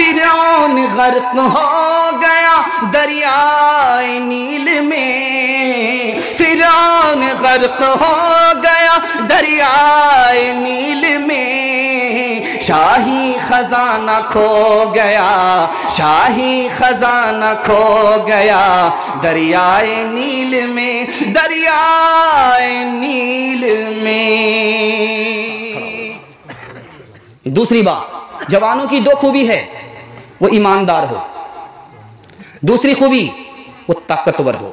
फिरौन गर्क हो गया दरियाए नील में, फिरौन गर्क हो गया दरियाए नील में, शाही खजाना खो गया, शाही खजाना खो गया दरियाए नील में, दरियाए नील में। दूसरी बात, जवानों की दो खूबी है, वो ईमानदार हो, दूसरी खूबी वो ताकतवर हो।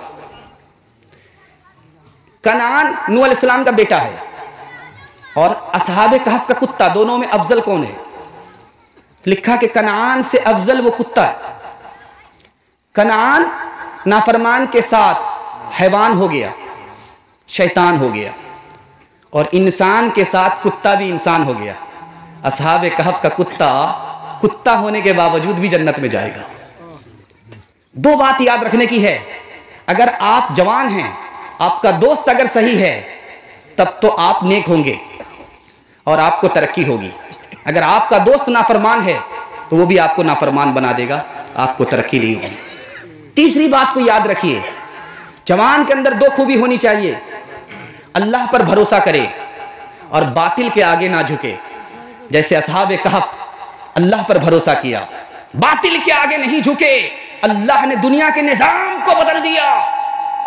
कनान नूह अलैहिस्सलाम का बेटा है और असहाबे कहफ का कुत्ता, दोनों में अफजल कौन है? लिखा कि कनान से अफजल वो कुत्ता है। कनान नाफरमान के साथ हैवान हो गया, शैतान हो गया, और इंसान के साथ कुत्ता भी इंसान हो गया। असहाबे कहफ का कुत्ता कुत्ता होने के बावजूद भी जन्नत में जाएगा। दो बात याद रखने की है, अगर आप जवान हैं, आपका दोस्त अगर सही है, तब तो आप नेक होंगे और आपको तरक्की होगी। अगर आपका दोस्त नाफरमान है तो वो भी आपको नाफरमान बना देगा, आपको तरक्की नहीं होगी। तीसरी बात को याद रखिए, जवान के अंदर दो खूबी होनी चाहिए, अल्लाह पर भरोसा करे और बातिल के आगे ना झुके। जैसे असहाबे कहफ अल्लाह पर भरोसा किया, बातिल के आगे नहीं झुके, अल्लाह ने दुनिया के निजाम को बदल दिया।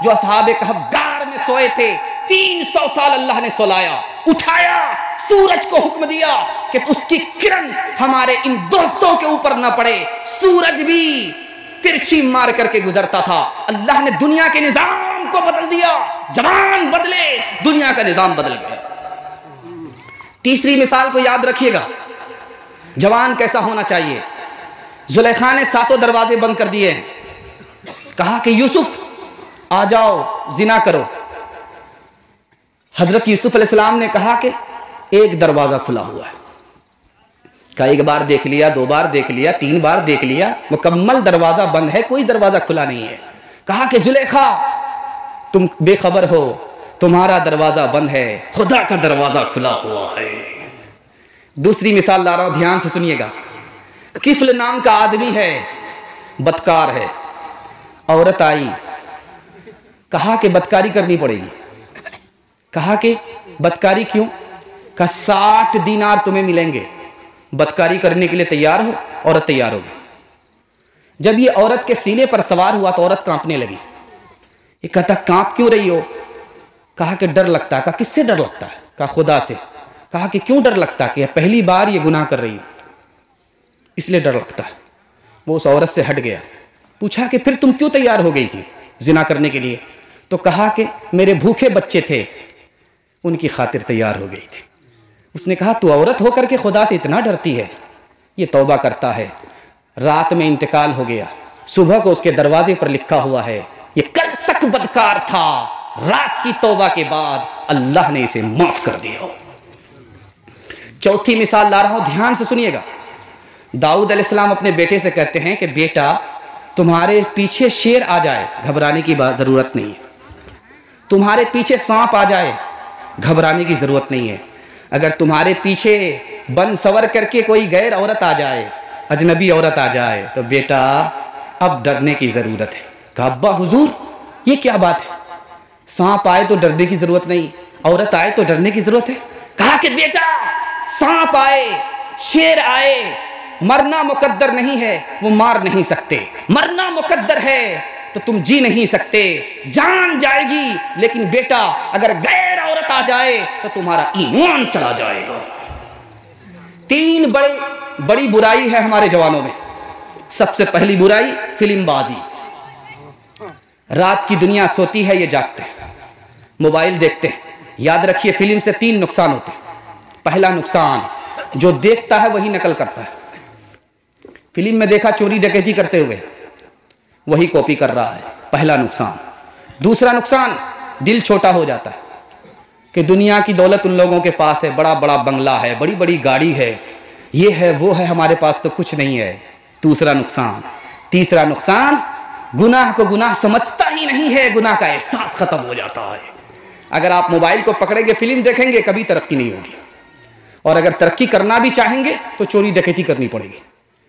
जो असहाबे कहफ गार में सोए थे, 300 साल अल्लाह ने सुलाया, उठाया, सूरज को हुक्म दिया कि उसकी किरण हमारे इन दोस्तों के ऊपर न पड़े। सूरज भी तिरछी मार करके गुजरता था। अल्लाह ने दुनिया के निजाम को बदल दिया, जवान बदले, दुनिया का निजाम बदल गया। तीसरी मिसाल को याद रखिएगा, जवान कैसा होना चाहिए। जुलेखा ने 7 दरवाजे बंद कर दिए हैं, कहा कि यूसुफ आ जाओ जिना करो। हजरत यूसुफ अलैहिस्सलाम ने कहा कि एक दरवाजा खुला हुआ है। कहा एक बार देख लिया, 2 बार देख लिया, 3 बार देख लिया, मुकम्मल दरवाजा बंद है, कोई दरवाजा खुला नहीं है। कहा कि जुलेखा तुम बेखबर हो, तुम्हारा दरवाजा बंद है, खुदा का दरवाजा खुला हुआ है। दूसरी मिसाल ला रहा हूं, ध्यान से सुनिएगा। किफल नाम का आदमी है, बदकार है, औरत आई, कहा कि बदकारी करनी पड़ेगी। कहा कि बदकारी क्यों? कहा 60 दीनार तुम्हें मिलेंगे, बदकारी करने के लिए तैयार हो? औरत तैयार होगी। जब ये औरत के सीने पर सवार हुआ तो औरत कांपने लगी। ये कहता कांप क्यों रही हो? कहा कि डर लगता है। कहा किससे डर लगता है? कहा खुदा से। कहा कि क्यों डर लगता है? कि पहली बार ये गुनाह कर रही है इसलिए डर लगता है। वो उस औरत से हट गया। पूछा कि फिर तुम क्यों तैयार हो गई थी जिना करने के लिए? तो कहा कि मेरे भूखे बच्चे थे, उनकी खातिर तैयार हो गई थी। उसने कहा तू औरत होकर के खुदा से इतना डरती है? ये तौबा करता है। रात में इंतकाल हो गया, सुबह को उसके दरवाजे पर लिखा हुआ है ये कल तक बदकार था, रात की तौबा के बाद अल्लाह ने इसे माफ कर दिया। चौथी मिसाल ला रहा हूं, ध्यान से सुनिएगा। दाऊद अलैहिस्सलाम अपने बेटे से कहते हैं कि बेटा तुम्हारे पीछे शेर आ जाए, घबराने की जरूरत नहीं है। तुम्हारे पीछे सांप आ जाए, घबराने की जरूरत नहीं है। अगर तुम्हारे पीछे बन सवर करके कोई गैर औरत आ जाए, अजनबी औरत आ जाए, तो बेटा अब डरने की जरूरत है। कहा अब्बा हुजूर ये क्या बात है? सांप आए तो डरने की जरूरत नहीं, औरत आए तो डरने की जरूरत है। कहा कि बेटा सांप आए, शेर आए, मरना मुकद्दर नहीं है, वो मार नहीं सकते। मरना मुकद्दर है तो तुम जी नहीं सकते, जान जाएगी। लेकिन बेटा अगर गैर औरत आ जाए तो तुम्हारा ईमान चला जाएगा। 3 बड़ी बुराई है हमारे जवानों में। सबसे पहली बुराई फिल्मबाजी। रात की दुनिया सोती है, ये जागते हैं, मोबाइल देखते हैं। याद रखिए फिल्म से 3 नुकसान होते हैं। पहला नुकसान, जो देखता है वही नकल करता है। फिल्म में देखा चोरी डकैती करते हुए, वही कॉपी कर रहा है, पहला नुकसान। दूसरा नुकसान, दिल छोटा हो जाता है कि दुनिया की दौलत उन लोगों के पास है, बड़ा बड़ा बंगला है, बड़ी बड़ी गाड़ी है, ये है वो है, हमारे पास तो कुछ नहीं है। दूसरा नुकसान। तीसरा नुकसान, गुनाह को गुनाह समझता ही नहीं है, गुनाह का एहसास खत्म हो जाता है। अगर आप मोबाइल को पकड़ेंगे, फिल्म देखेंगे, कभी तरक्की नहीं होगी। और अगर तरक्की करना भी चाहेंगे तो चोरी डकैती करनी पड़ेगी।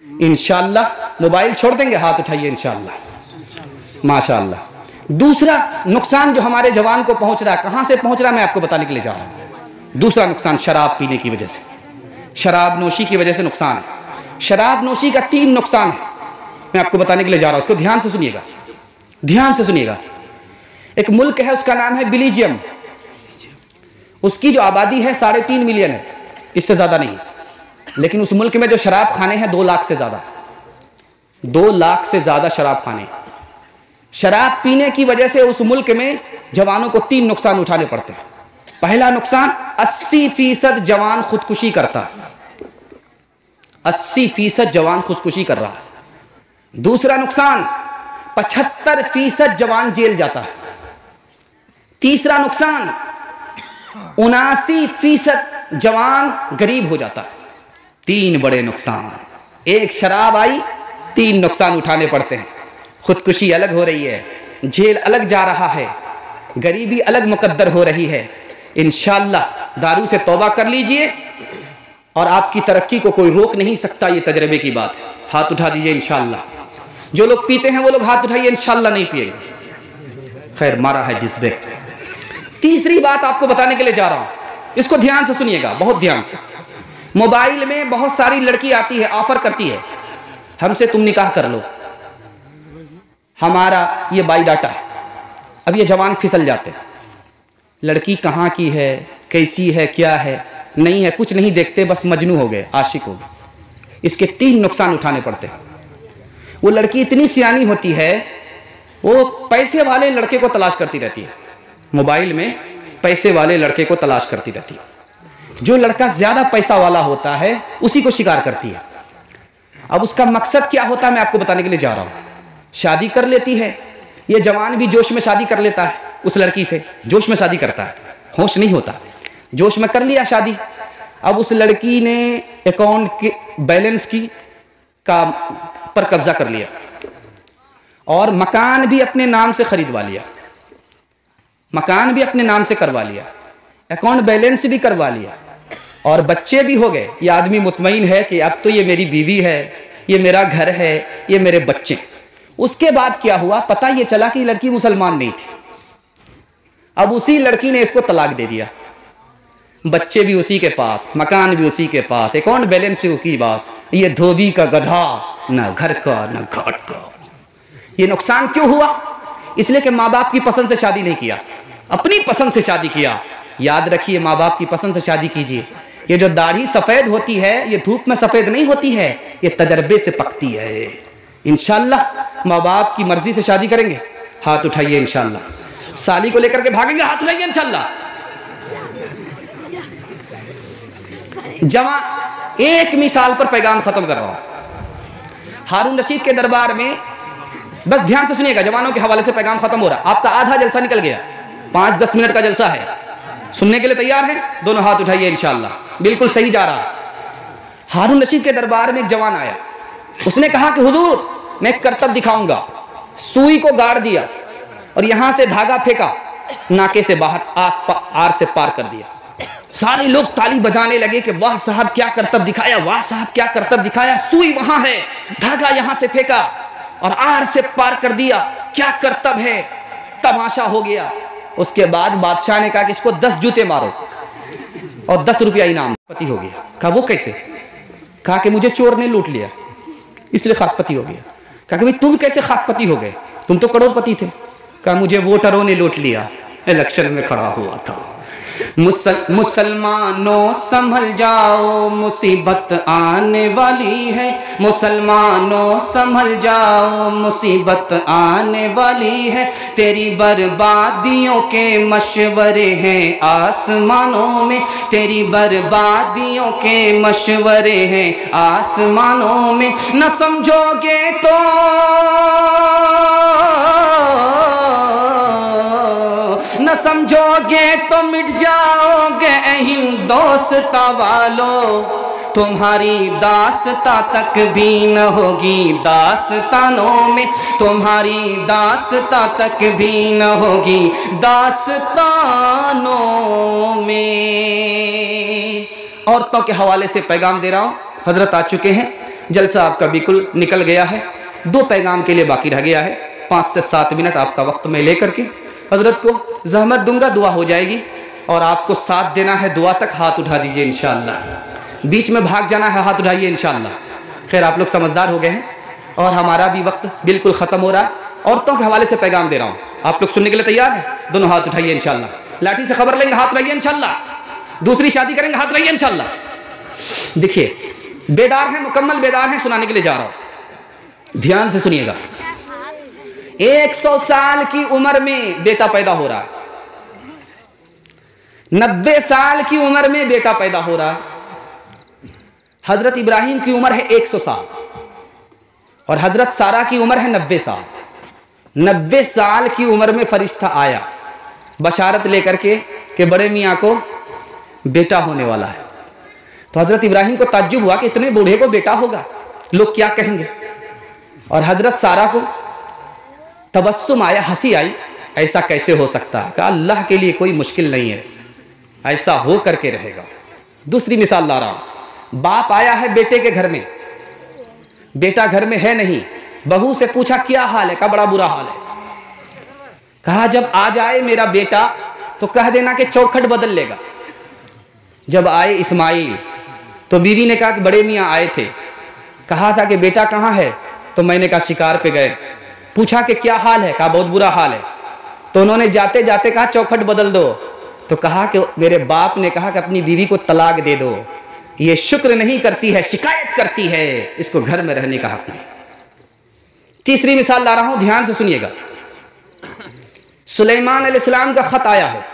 इंशाअल्लाह मोबाइल छोड़ देंगे, हाथ उठाइए इंशाअल्लाह, माशाअल्लाह। दूसरा नुकसान जो हमारे जवान को पहुंच रहा है, कहां से पहुंच रहा है मैं आपको बताने के लिए जा रहा हूं। दूसरा नुकसान शराब पीने की वजह से, शराब नोशी की वजह से नुकसान है। शराब नोशी का 3 नुकसान है, मैं आपको बताने के लिए जा रहा हूं, उसको ध्यान से सुनिएगा, ध्यान से सुनिएगा। एक मुल्क है, उसका नाम है बेल्जियम। उसकी जो आबादी है 3.5 मिलियन है, इससे ज्यादा नहीं है। लेकिन उस मुल्क में जो शराब खाने हैं 2 लाख से ज्यादा, 2 लाख से ज्यादा शराब खाने। शराब पीने की वजह से उस मुल्क में जवानों को 3 नुकसान उठाने पड़ते हैं। पहला नुकसान 80% जवान खुदकुशी करता है, 80% जवान खुदकुशी कर रहा है। दूसरा नुकसान 75% जवान जेल जाता है। तीसरा नुकसान 79% जवान गरीब हो जाता है। 3 बड़े नुकसान, एक शराब आई, 3 नुकसान उठाने पड़ते हैं। खुदकुशी अलग हो रही है, जेल अलग जा रहा है, गरीबी अलग मुकद्दर हो रही है। इंशाअल्लाह दारू से तौबा कर लीजिए और आपकी तरक्की को कोई रोक नहीं सकता, ये तजर्बे की बात है। हाथ उठा दीजिए इंशाअल्लाह। जो लोग पीते हैं वो लोग हाथ उठाइए, इंशाअल्लाह नहीं पिएंगे। खैर, मारा है जिसबे। तीसरी बात आपको बताने के लिए जा रहा हूं, इसको ध्यान से सुनिएगा, बहुत ध्यान से। मोबाइल में बहुत सारी लड़की आती है, ऑफर करती है, हमसे तुम निकाह कर लो, हमारा ये बायोडाटा है। अब ये जवान फिसल जाते हैं, लड़की कहाँ की है, कैसी है, क्या है, नहीं है, कुछ नहीं देखते, बस मजनू हो गए, आशिक हो गए। इसके 3 नुकसान उठाने पड़ते हैं। वो लड़की इतनी सियानी होती है, वो पैसे वाले लड़के को तलाश करती रहती है, मोबाइल में पैसे वाले लड़के को तलाश करती रहती है। जो लड़का ज्यादा पैसा वाला होता है उसी को शिकार करती है। अब उसका मकसद क्या होता है मैं आपको बताने के लिए जा रहा हूं। शादी कर लेती है, ये जवान भी जोश में शादी कर लेता है, उस लड़की से जोश में शादी करता है, होश नहीं होता, जोश में कर लिया शादी। अब उस लड़की ने अकाउंट के बैलेंस की का पर कब्जा कर लिया और मकान भी अपने नाम से खरीदवा लिया, मकान भी अपने नाम से करवा लिया, अकाउंट बैलेंस भी करवा लिया और बच्चे भी हो गए। ये आदमी मुतमईन है कि अब तो ये मेरी बीवी है, ये मेरा घर है, ये मेरे बच्चे। उसके बाद क्या हुआ, पता ये चला कि लड़की मुसलमान नहीं थी। अब उसी लड़की ने इसको तलाक दे दिया, बच्चे भी उसी के पास, मकान भी उसी के पास, अकाउंट बैलेंस भी उसी पास। ये धोबी का गधा, ना घर का ना घाट का। ये नुकसान क्यों हुआ? इसलिए कि माँ बाप की पसंद से शादी नहीं किया, अपनी पसंद से शादी किया। याद रखिए, माँ बाप की पसंद से शादी कीजिए। ये जो दाढ़ी सफेद होती है, ये धूप में सफेद नहीं होती है, ये तजर्बे से पकती है। इंशाअल्लाह माँ बाप की मर्जी से शादी करेंगे, हाथ उठाइए इंशाअल्लाह। साली को लेकर के भागेंगे, हाथ उठाइए इंशाअल्लाह। जमा एक मिसाल पर पैगाम खत्म कर रहा हूं। हारून रशीद के दरबार में, बस ध्यान से सुनिएगा, जवानों के हवाले से पैगाम खत्म हो रहा। आपका आधा जलसा निकल गया, 5-10 मिनट का जलसा है। सुनने के लिए तैयार है? दोनों हाथ उठाइए इंशाअल्लाह। बिल्कुल सही जा रहा। हारून रशीद के दरबार में एक जवान आया, उसने कहा कि हुजूर मैं करतब दिखाऊंगा। सुई को गाड़ दिया और यहां से धागा फेंका, नाके से बाहर आर से पार कर दिया। सारे लोग ताली बजाने लगे कि वाह साहब क्या करतब दिखाया, वाह साहब क्या करतब दिखाया। सुई वहां है, धागा यहां से फेंका और आर से पार कर दिया, क्या करतब है। तमाशा हो गया। उसके बाद बादशाह ने कहा कि इसको 10 जूते मारो और 10 रुपया इनाम। पति हो गया। कहा वो कैसे? कहा कि मुझे चोर ने लूट लिया इसलिए खाकपति हो गया। कहा कि भाई तुम कैसे खाकपति हो गए, तुम तो करोड़पति थे। कहा मुझे वोटरों ने लूट लिया, इलेक्शन में खड़ा हुआ था। मुसलमानों संभल जाओ, मुसीबत आने वाली है। मुसलमानों संभल जाओ, मुसीबत आने वाली है। तेरी बर्बादियों के मशवरे हैं आसमानों में, तेरी बर्बादियों के मशवरे हैं आसमानों में। न समझोगे तो न समझोगे तो मिट जाओगे हिंदोस्ता वालों। तुम्हारी दास्ता तक भी न होगी दास्तानों में, तुम्हारी दास्ता तक भी न होगी दास्तानों में। औरतों के हवाले से पैगाम दे रहा हूं, हजरत आ चुके हैं। जलसा आपका बिल्कुल निकल गया है। 2 पैगाम के लिए बाकी रह गया है। 5 से 7 मिनट आपका वक्त मैं लेकर के हज़रत को ज़हमत दूंगा, दुआ हो जाएगी। और आपको साथ देना है दुआ तक, हाथ उठा दीजिए इंशाअल्लाह। बीच में भाग जाना है, हाथ उठाइए इंशाअल्लाह। खैर आप लोग समझदार हो गए हैं और हमारा भी वक्त बिल्कुल ख़त्म हो रहा है। औरतों के हवाले से पैगाम दे रहा हूँ, आप लोग सुनने के लिए तैयार हैं? दोनों हाथ उठाइए इंशाअल्लाह। लाठी से खबर लेंगे, हाथ रहिए इंशाअल्लाह। दूसरी शादी करेंगे, हाथ रहिए इंशाअल्लाह। देखिए बेदार हैं, मुकम्मल बेदार हैं, सुनाने के लिए जा रहा हूँ, ध्यान से सुनिएगा। 100 साल की उम्र में बेटा पैदा हो रहा है, 90 साल की उम्र में बेटा पैदा हो रहा है। हजरत इब्राहिम की उम्र है 100 साल और हजरत सारा की उम्र है 90 साल। 90 साल की उम्र में फरिश्ता आया बशारत लेकर के कि बड़े मियाँ को बेटा होने वाला है। तो हजरत इब्राहिम को ताज्जुब हुआ कि इतने बूढ़े को बेटा होगा, लोग क्या कहेंगे। और हजरत सारा को तबस्सुम आया, हंसी आई, ऐसा कैसे हो सकता है। कहा अल्लाह के लिए कोई मुश्किल नहीं है, ऐसा हो करके रहेगा। दूसरी मिसाल ला रहा हूं, बाप आया है बेटे के घर में, बेटा घर में है नहीं, बहू से पूछा क्या हाल है, कहा बड़ा बुरा हाल है। कहा जब आ जाए मेरा बेटा तो कह देना कि चौखट बदल लेगा। जब आए इस्माइल तो बीवी ने कहा कि बड़े मियाँ आए थे, कहा था कि बेटा कहाँ है, तो मैंने कहा शिकार पे गए। पूछा कि क्या हाल है, कहा बहुत बुरा हाल है। तो उन्होंने जाते जाते कहा चौखट बदल दो। तो कहा कि मेरे बाप ने कहा कि अपनी बीवी को तलाक दे दो, ये शुक्र नहीं करती है, शिकायत करती है, इसको घर में रहने का हक नहीं। तीसरी मिसाल ला रहा हूं, ध्यान से सुनिएगा। सुलेमान अलैहिस्सलाम का खत आया है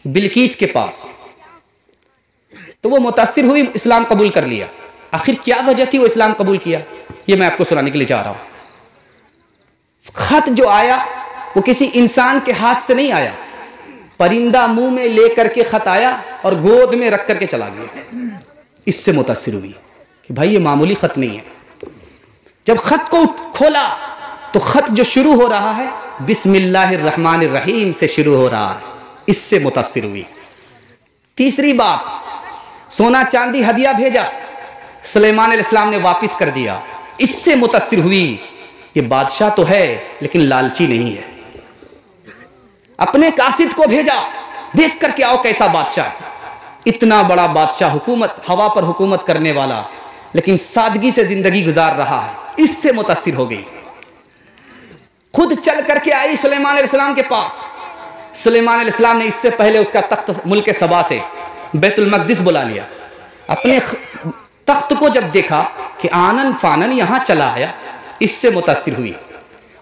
बिल्कीस के पास, तो वो मुतासिर हुई, इस्लाम कबूल कर लिया। आखिर क्या वजह थी वो इस्लाम कबूल किया, ये मैं आपको सुनाने के लिए जा रहा हूं। खत जो आया वो किसी इंसान के हाथ से नहीं आया, परिंदा मुंह में लेकर के खत आया और गोद में रख करके चला गया। इससे मुतासिर हुई कि भाई ये मामूली खत नहीं है। जब खत को खोला तो खत जो शुरू हो रहा है बिस्मिल्लाहिर्रहमानिर्रहीम से शुरू हो रहा है, इससे मुतासिर हुई। तीसरी बात, सोना चांदी हदिया भेजा, सुलेमान अलैहिस्सलाम ने वापस कर दिया, इससे मुतासिर हुई। ये बादशाह तो है लेकिन लालची नहीं है। अपने कासिद को भेजा, देख करके आओ कैसा बादशाह है, इतना बड़ा बादशाह, हुकूमत, हवा पर हुकूमत करने वाला, लेकिन सादगी से जिंदगी गुजार रहा है, इससे मुतासिर हो गई। खुद चल करके आई सुलेमान अलैहिस्सलाम के पास। सुलेमान अलैहिस्सलाम ने इससे पहले उसका तख्त मुल्क सबा से बैतुल मक़दिस बुला लिया। अपने तख्त को जब देखा कि आनन फानन यहां चला आया, इससे मुतासिर हुई।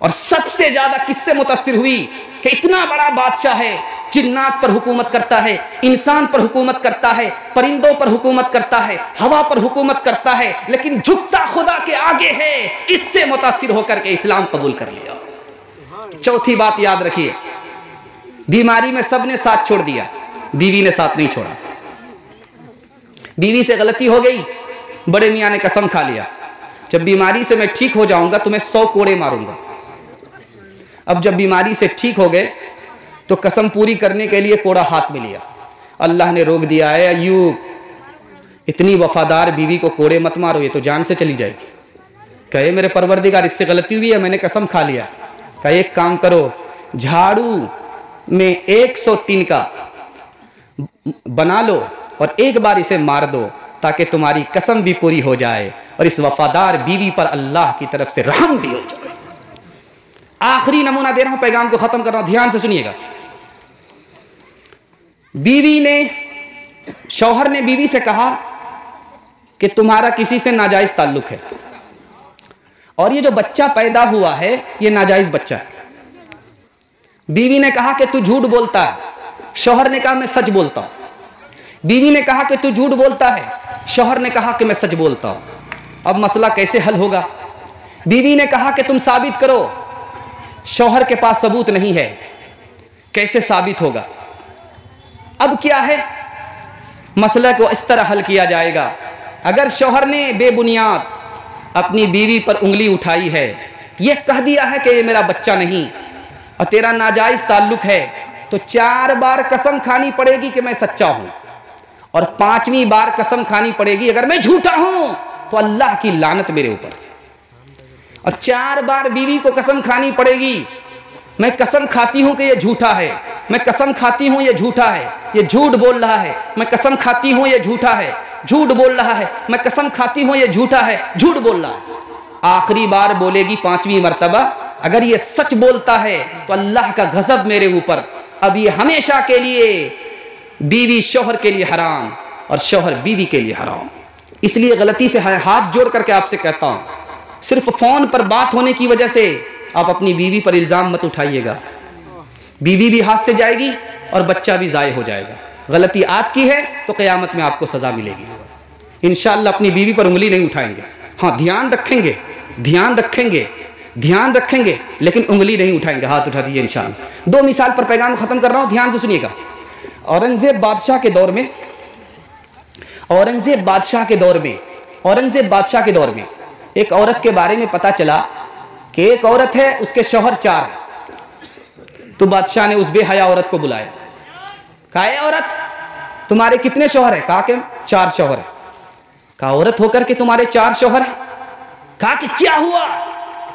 और सबसे ज्यादा किससे मुतासिर हुई कि इतना बड़ा बादशाह है, जिन्नात पर हुकूमत करता है, इंसान पर हुकूमत करता है, परिंदों पर हुकूमत करता है, हवा पर हुकूमत करता है, लेकिन झुकता खुदा के आगे है, इससे मुतासिर होकर के इस्लाम कबूल कर लिया। चौथी बात याद रखिए, बीमारी में सबने साथ छोड़ दिया, बीवी ने साथ नहीं छोड़ा। बीवी से गलती हो गई, बड़े मियाँ ने कसम खा लिया जब बीमारी से मैं ठीक हो जाऊंगा तुम्हें 100 कोड़े मारूंगा। अब जब बीमारी से ठीक हो गए तो कसम पूरी करने के लिए कोड़ा हाथ में लिया। अल्लाह ने रोक दिया है, अय्यूब इतनी वफादार बीवी को कोड़े मत मारो, ये तो जान से चली जाएगी। कहे मेरे परवरदिगार इससे गलती हुई है, मैंने कसम खा लिया। कहे एक काम करो, झाड़ू में 103 का बना लो और एक बार इसे मार दो ताकि तुम्हारी कसम भी पूरी हो जाए और इस वफादार बीवी पर अल्लाह की तरफ से रहम भी हो जाए। आखिरी नमूना दे रहा हूं, पैगाम को खत्म कर रहा हूं, ध्यान से सुनिएगा। बीवी ने, शौहर ने बीवी से कहा कि तुम्हारा किसी से नाजायज ताल्लुक है और ये जो बच्चा पैदा हुआ है ये नाजायज बच्चा है। बीवी ने कहा कि तू झूठ बोलता है, शौहर ने कहा मैं सच बोलता हूं। बीवी ने कहा कि तू झूठ बोलता है, शौहर ने कहा कि मैं सच बोलता हूं। अब मसला कैसे हल होगा? बीवी ने कहा कि तुम साबित करो, शौहर के पास सबूत नहीं है, कैसे साबित होगा? अब क्या है, मसला को इस तरह हल किया जाएगा। अगर शौहर ने बेबुनियाद अपनी बीवी पर उंगली उठाई है, यह कह दिया है कि ये मेरा बच्चा नहीं और तेरा नाजायज ताल्लुक है, तो 4 बार कसम खानी पड़ेगी कि मैं सच्चा हूं और 5वीं बार कसम खानी पड़ेगी अगर मैं झूठा हूं तो अल्लाह की लानत मेरे ऊपर। और 4 बार बीवी को कसम खानी पड़ेगी, मैं कसम खाती हूं कि ये झूठा है, मैं कसम खाती हूं ये झूठा है, ये झूठ बोल रहा है, मैं कसम खाती हूं ये झूठा है, झूठ बोल रहा है, मैं कसम खाती हूं ये झूठा है, झूठ बोल रहा है। आखिरी बार बोलेगी 5वीं मर्तबा, अगर ये सच बोलता है तो अल्लाह का गजब मेरे ऊपर। अब ये हमेशा के लिए बीवी शौहर के लिए हराम और शौहर बीवी के लिए हराम। इसलिए गलती से हाथ जोड़ करके आपसे कहता हूं, सिर्फ फोन पर बात होने की वजह से आप अपनी बीवी पर इल्जाम मत उठाइएगा। बीवी भी हाथ से जाएगी और बच्चा भी जाये हो जाएगा। गलती आपकी है तो क़यामत में आपको सजा मिलेगी। इंशाअल्लाह अपनी बीवी पर उंगली नहीं उठाएंगे। हाँ, ध्यान रखेंगे, ध्यान रखेंगे, ध्यान रखेंगे, लेकिन उंगली नहीं उठाएंगे। हाथ उठा दीजिए इंशाअल्लाह। 2 मिसाल पर पैगाम खत्म कर रहा हूं, ध्यान से सुनिएगा। औरंगजेब बादशाह के दौर में, औरंगजेब बादशाह के दौर में एक औरत के बारे में पता चला कि एक औरत है, उसके शौहर 4 है। तो बादशाह ने उस बेहया औरत को बुलाया, कहा है औरत तुम्हारे कितने शौहर है? कहा कि 4 शौहर है। कहा औरत होकर के तुम्हारे 4 शौहर है? कहा कि क्या हुआ?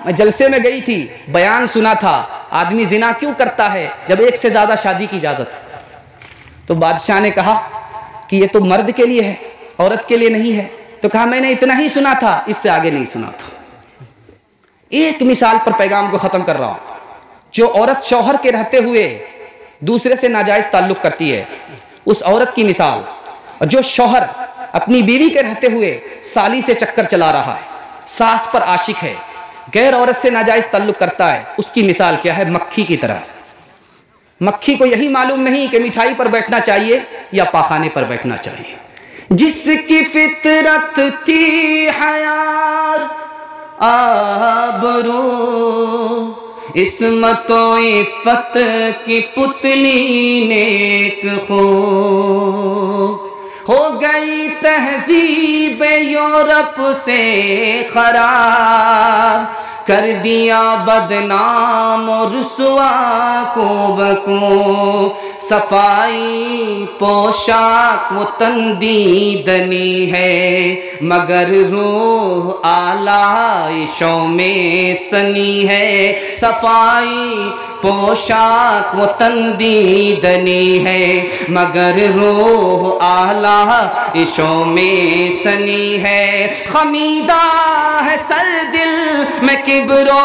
मैं जलसे में गई थी, बयान सुना था, आदमी जिना क्यों करता है जब एक से ज्यादा शादी की इजाजत है। तो बादशाह ने कहा कि ये तो मर्द के लिए है, औरत के लिए नहीं है। तो कहा मैंने इतना ही सुना था, इससे आगे नहीं सुना था। एक मिसाल पर पैगाम को खत्म कर रहा हूं। जो औरत शौहर के रहते हुए दूसरे से नाजायज ताल्लुक करती है, उस औरत की मिसाल, और जो शौहर अपनी बीवी के रहते हुए साली से चक्कर चला रहा है, सास पर आशिक है, गैर औरत से नाजायज ताल्लुक करता है, उसकी मिसाल क्या है? मक्खी की तरह। मक्खी को यही मालूम नहीं कि मिठाई पर बैठना चाहिए या पाखाने पर बैठना चाहिए। जिसकी फितरत थी हयार आबरू, इस्मतो इफ़्फ़त की पुतली नेक खूब, हो गई तहजीब यूरोप से खराब, कर दिया बदनाम और रुसवा को बको, सफाई पोशाक वो तंदीदनी है, मगर रूह आलाइशों में सनी है। सफाई पोशाक वो तंदीदनी है, मगर रूह आलाइशों में सनी है। खमीदा है सर दिल में किब्रो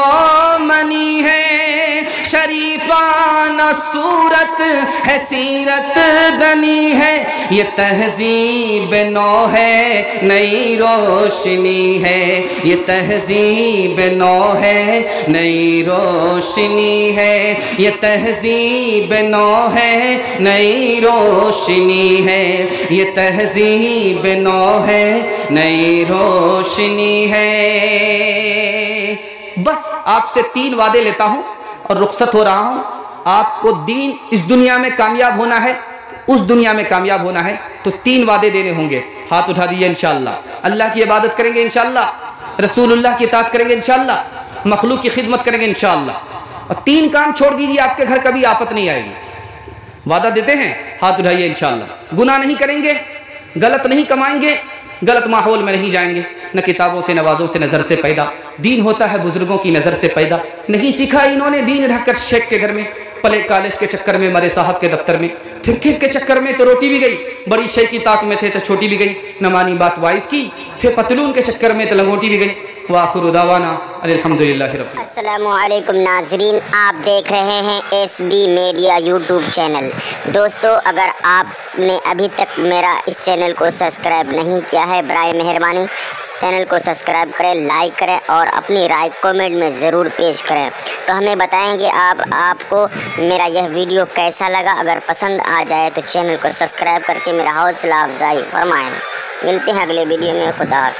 मनी है, शरीफाना सूरत है सीरत बनी है। ये तहजीब नौ है नई रोशनी है, ये तहजीब नौ है नई रोशनी है, ये तहजीब नौ है नई रोशनी है, ये तहजीब नौ है नई रोशनी है। बस आपसे 3 वादे लेता हूं और रुखसत हो रहा हूं। आपको दीन इस दुनिया में कामयाब होना है, उस दुनिया में कामयाब होना है, तो 3 वादे देने होंगे। हाथ उठा दीजिए इंशाअल्लाह। अल्लाह की इबादत करेंगे इंशाअल्लाह, रसूलुल्लाह की इताअत करेंगे इंशाअल्लाह, मखलूक की खिदमत करेंगे इंशाअल्लाह। और 3 काम छोड़ दीजिए, आपके घर कभी आफत नहीं आएगी। वादा देते हैं? हाथ उठाइए इंशाअल्लाह। गुनाह नहीं करेंगे, गलत नहीं कमाएंगे, गलत माहौल में नहीं जाएंगे, न किताबों से नवाजों से नज़र से पैदा। दीन होता है बुजुर्गों की नज़र से पैदा। नहीं सीखा इन्होंने दीन रहकर शेख के घर में, पले कॉलेज के चक्कर में, मरे साहब के दफ्तर में, फिर के चक्कर में तो रोटी भी गई, बड़ी शेख की ताक में थे तो छोटी भी गई, न मानी बात वाइस की, फिर पतलून के चक्कर में तो लंगोटी भी गई। वाखिरु दावाना अल्हम्दुलिल्लाहि रब्बिल। अस्सलामु अलैकुम नाज़रीन, आप देख रहे हैं SB मीडिया यूट्यूब चैनल। दोस्तों, अगर आपने अभी तक मेरा इस चैनल को सब्सक्राइब नहीं किया है, बराए मेहरबानी इस चैनल को सब्सक्राइब करें, लाइक करें और अपनी राय कमेंट में ज़रूर पेश करें। तो हमें बताएंगे आपको मेरा यह वीडियो कैसा लगा। अगर पसंद आ जाए तो चैनल को सब्सक्राइब करके मेरा हौसला अफजाई फरमाएँ। मिलते हैं अगले वीडियो में। खुदा हाफ़िज़।